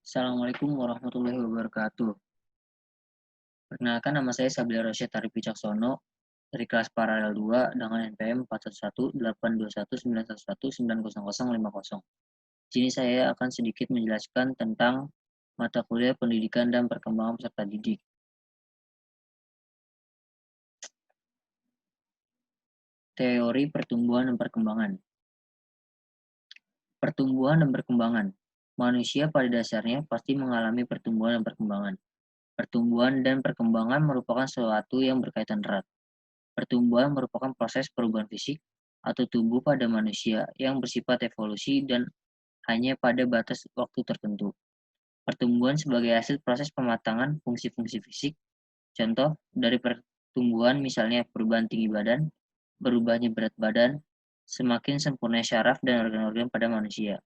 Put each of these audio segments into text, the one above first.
Assalamualaikum warahmatullahi wabarakatuh. Perkenalkan nama saya Sabil Rosyad Arif Wicaksono dari kelas Paralel 2 dengan NPM 4118219119050. Di sini saya akan sedikit menjelaskan tentang mata kuliah pendidikan dan perkembangan peserta didik. Teori pertumbuhan dan perkembangan. Pertumbuhan dan perkembangan. Manusia pada dasarnya pasti mengalami pertumbuhan dan perkembangan. Pertumbuhan dan perkembangan merupakan sesuatu yang berkaitan erat. Pertumbuhan merupakan proses perubahan fisik atau tubuh pada manusia yang bersifat evolusi dan hanya pada batas waktu tertentu. Pertumbuhan sebagai hasil proses pematangan fungsi-fungsi fisik. Contoh dari pertumbuhan misalnya perubahan tinggi badan, berubahnya berat badan, semakin sempurna syaraf dan organ-organ pada manusia.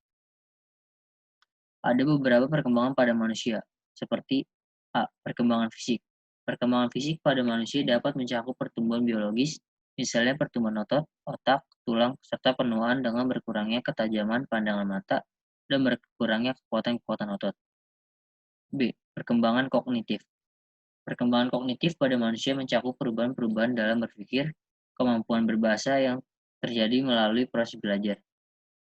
Ada beberapa perkembangan pada manusia, seperti A. Perkembangan fisik. Perkembangan fisik pada manusia dapat mencakup pertumbuhan biologis, misalnya pertumbuhan otot, otak, tulang, serta penuaan dengan berkurangnya ketajaman pandangan mata dan berkurangnya kekuatan-kekuatan otot. B. Perkembangan kognitif. Perkembangan kognitif pada manusia mencakup perubahan-perubahan dalam berpikir, kemampuan berbahasa yang terjadi melalui proses belajar.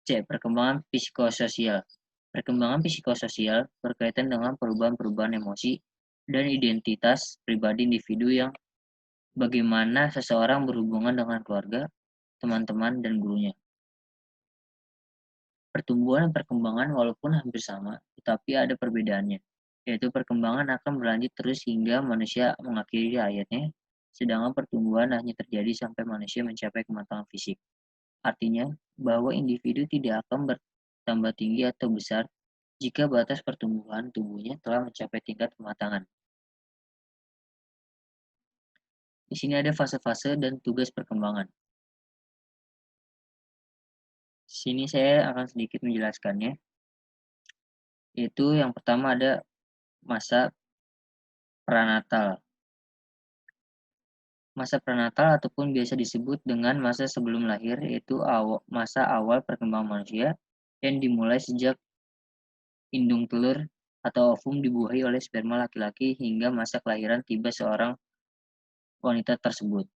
C. Perkembangan psikososial. Perkembangan psikososial berkaitan dengan perubahan-perubahan emosi dan identitas pribadi individu yang bagaimana seseorang berhubungan dengan keluarga, teman-teman, dan gurunya. Pertumbuhan dan perkembangan walaupun hampir sama, tetapi ada perbedaannya, yaitu perkembangan akan berlanjut terus hingga manusia mengakhiri hayatnya, sedangkan pertumbuhan hanya terjadi sampai manusia mencapai kematangan fisik. Artinya, bahwa individu tidak akan bertambah tinggi atau besar jika batas pertumbuhan tubuhnya telah mencapai tingkat kematangan. Di sini ada fase-fase dan tugas perkembangan. Di sini saya akan sedikit menjelaskannya, yaitu yang pertama ada masa pranatal. Masa pranatal ataupun biasa disebut dengan masa sebelum lahir, yaitu masa awal perkembangan manusia yang dimulai sejak indung telur atau ovum dibuahi oleh sperma laki-laki hingga masa kelahiran tiba seorang wanita tersebut.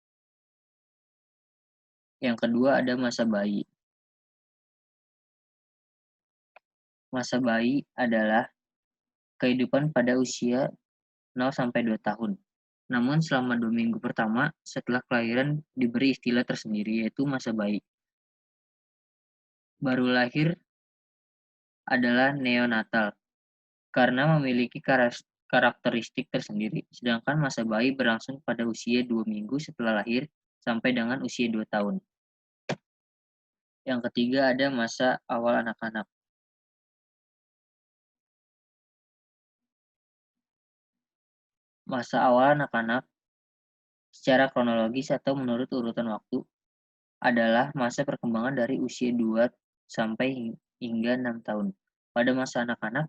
Yang kedua ada masa bayi. Masa bayi adalah kehidupan pada usia 0-2 tahun. Namun selama 2 minggu pertama setelah kelahiran diberi istilah tersendiri, yaitu masa bayi. Baru lahir adalah neonatal karena memiliki karakteristik tersendiri, sedangkan masa bayi berlangsung pada usia 2 minggu setelah lahir sampai dengan usia 2 tahun. Yang ketiga ada masa awal anak-anak. Masa awal anak-anak secara kronologis atau menurut urutan waktu adalah masa perkembangan dari usia 2 sampai hingga 6 tahun. Pada masa anak-anak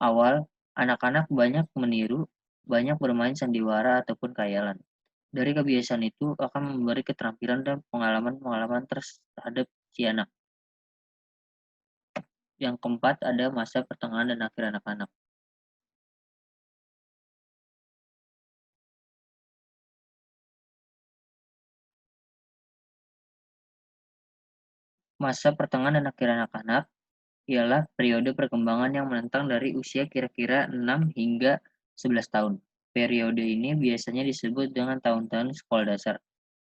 awal, anak-anak banyak meniru, banyak bermain sandiwara ataupun khayalan. Dari kebiasaan itu akan memberi keterampilan dan pengalaman-pengalaman terhadap si anak. Yang keempat ada masa pertengahan dan akhir anak-anak. Masa pertengahan dan akhir anak-anak ialah periode perkembangan yang menentang dari usia kira-kira 6 hingga 11 tahun. Periode ini biasanya disebut dengan tahun-tahun sekolah dasar.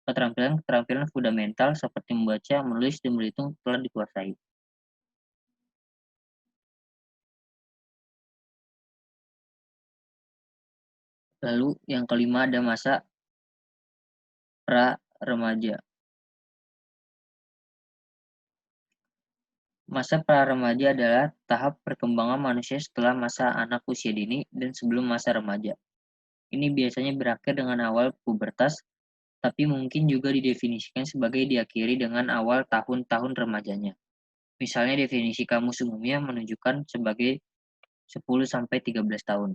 Keterampilan-keterampilan fundamental seperti membaca, menulis, dan berhitung telah dikuasai. Lalu yang kelima ada masa pra-remaja. Masa pra-remaja adalah tahap perkembangan manusia setelah masa anak usia dini dan sebelum masa remaja. Ini biasanya berakhir dengan awal pubertas, tapi mungkin juga didefinisikan sebagai diakhiri dengan awal tahun-tahun remajanya. Misalnya definisi kamus umumnya menunjukkan sebagai 10-13 tahun.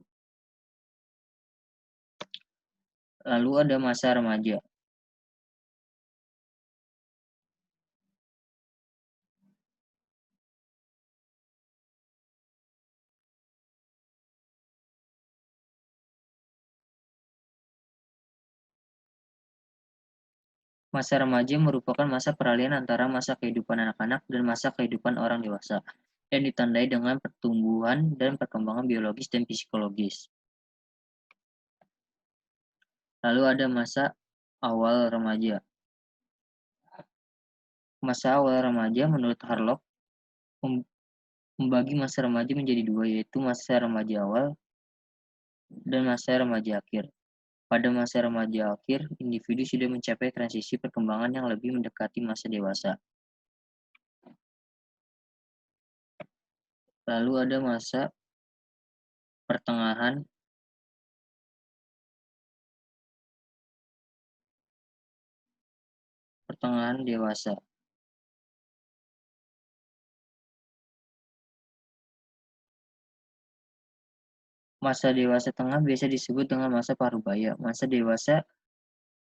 Lalu ada masa remaja. Masa remaja merupakan masa peralihan antara masa kehidupan anak-anak dan masa kehidupan orang dewasa, yang ditandai dengan pertumbuhan dan perkembangan biologis dan psikologis. Lalu ada masa awal remaja. Masa awal remaja menurut Harlock membagi masa remaja menjadi dua, yaitu masa remaja awal dan masa remaja akhir. Pada masa remaja akhir, individu sudah mencapai transisi perkembangan yang lebih mendekati masa dewasa. Lalu ada masa pertengahan dewasa. Masa dewasa tengah biasa disebut dengan masa parubaya. Masa dewasa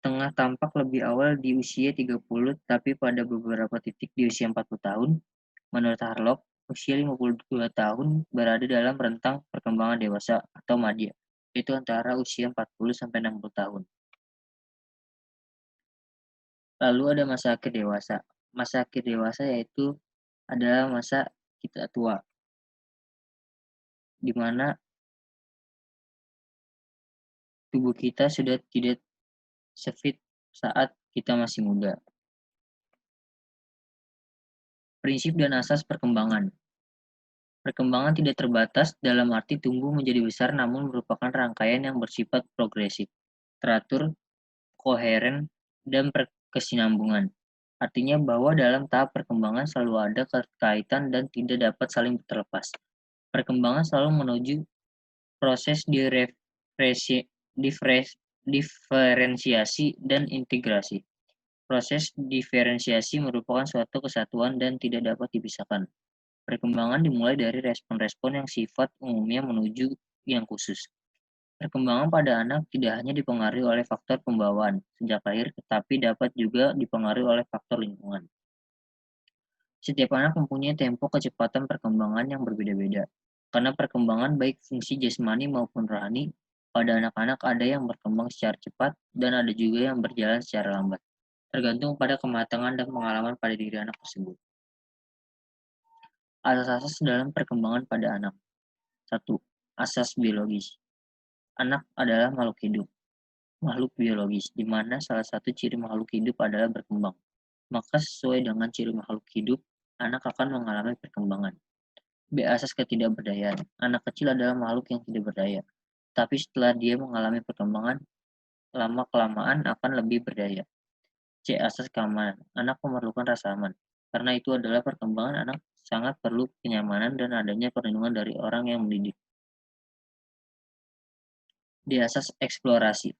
tengah tampak lebih awal di usia 30, tapi pada beberapa titik di usia 40 tahun. Menurut Harlock, usia 52 tahun berada dalam rentang perkembangan dewasa atau madya, yaitu antara usia 40 sampai 60 tahun. Lalu ada masa akhir dewasa. Masa akhir dewasa yaitu adalah masa kita tua, di mana tubuh kita sudah tidak sefit saat kita masih muda. Prinsip dan asas perkembangan. Perkembangan tidak terbatas dalam arti tumbuh menjadi besar, namun merupakan rangkaian yang bersifat progresif, teratur, koheren, dan berkesinambungan. Artinya bahwa dalam tahap perkembangan selalu ada kaitan dan tidak dapat saling terlepas. Perkembangan selalu menuju proses diferensiasi dan integrasi. Proses diferensiasi merupakan suatu kesatuan dan tidak dapat dipisahkan. Perkembangan dimulai dari respon-respon yang sifat umumnya menuju yang khusus. Perkembangan pada anak tidak hanya dipengaruhi oleh faktor pembawaan sejak lahir, tetapi dapat juga dipengaruhi oleh faktor lingkungan. Setiap anak mempunyai tempo kecepatan perkembangan yang berbeda-beda. Karena perkembangan baik fungsi jasmani maupun rohani, pada anak-anak ada yang berkembang secara cepat dan ada juga yang berjalan secara lambat, tergantung pada kematangan dan pengalaman pada diri anak tersebut. Asas-asas dalam perkembangan pada anak. 1. Asas biologis. Anak adalah makhluk biologis, di mana salah satu ciri makhluk hidup adalah berkembang. Maka sesuai dengan ciri makhluk hidup, anak akan mengalami perkembangan. B. Asas ketidakberdayaan. Anak kecil adalah makhluk yang tidak berdaya, tapi setelah dia mengalami perkembangan, lama-kelamaan akan lebih berdaya. C. Asas keamanan. Anak memerlukan rasa aman. Karena itu adalah perkembangan anak sangat perlu kenyamanan dan adanya perlindungan dari orang yang mendidik. D. Asas eksplorasi.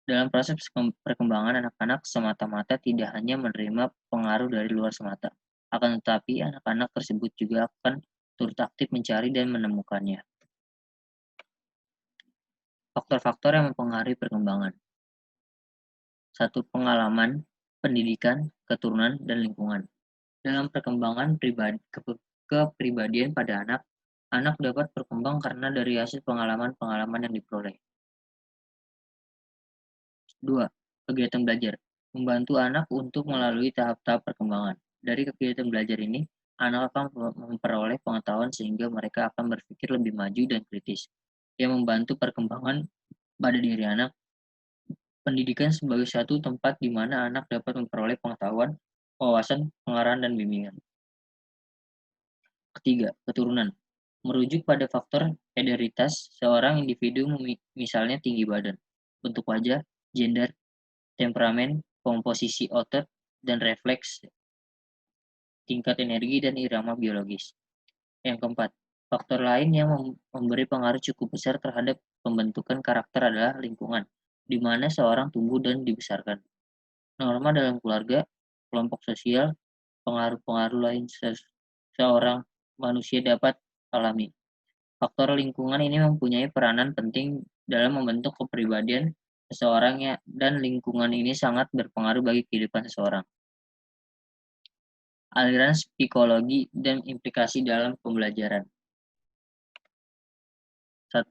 Dalam proses perkembangan anak-anak semata-mata tidak hanya menerima pengaruh dari luar semata, akan tetapi anak-anak tersebut juga akan turut aktif mencari dan menemukannya. Faktor-faktor yang mempengaruhi perkembangan. 1. Pengalaman, pendidikan, keturunan, dan lingkungan. Dalam perkembangan kepribadian pada anak, anak dapat berkembang karena dari hasil pengalaman-pengalaman yang diperoleh. 2. Kegiatan belajar. Membantu anak untuk melalui tahap-tahap perkembangan. Dari kegiatan belajar ini, anak akan memperoleh pengetahuan sehingga mereka akan berpikir lebih maju dan kritis, yang membantu perkembangan pada diri anak. Pendidikan sebagai satu tempat di mana anak dapat memperoleh pengetahuan, wawasan, pengarahan, dan bimbingan. Ketiga, keturunan. Merujuk pada faktor hederitas seorang individu, misalnya tinggi badan, bentuk wajah, gender, temperamen, komposisi otot, dan refleks, tingkat energi, dan irama biologis. Yang keempat, faktor lain yang memberi pengaruh cukup besar terhadap pembentukan karakter adalah lingkungan, di mana seorang tumbuh dan dibesarkan. Norma dalam keluarga, kelompok sosial, pengaruh-pengaruh lain seorang manusia dapat alami. Faktor lingkungan ini mempunyai peranan penting dalam membentuk kepribadian seseorang dan lingkungan ini sangat berpengaruh bagi kehidupan seseorang. Aliran psikologi dan implikasi dalam pembelajaran. 1.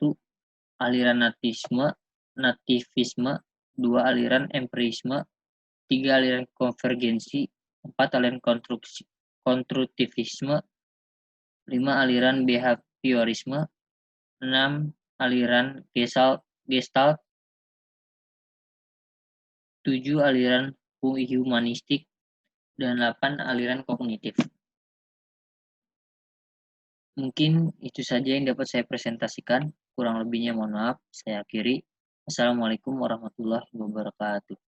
Aliran nativisme. 2. Aliran empirisme. 3 aliran konvergensi, 4 aliran konstruktivisme, 5 aliran behaviorisme, 6 aliran Gestalt, 7 aliran humanistik, dan 8 aliran kognitif. Mungkin itu saja yang dapat saya presentasikan, kurang lebihnya mohon maaf, saya akhiri. Assalamualaikum warahmatullahi wabarakatuh.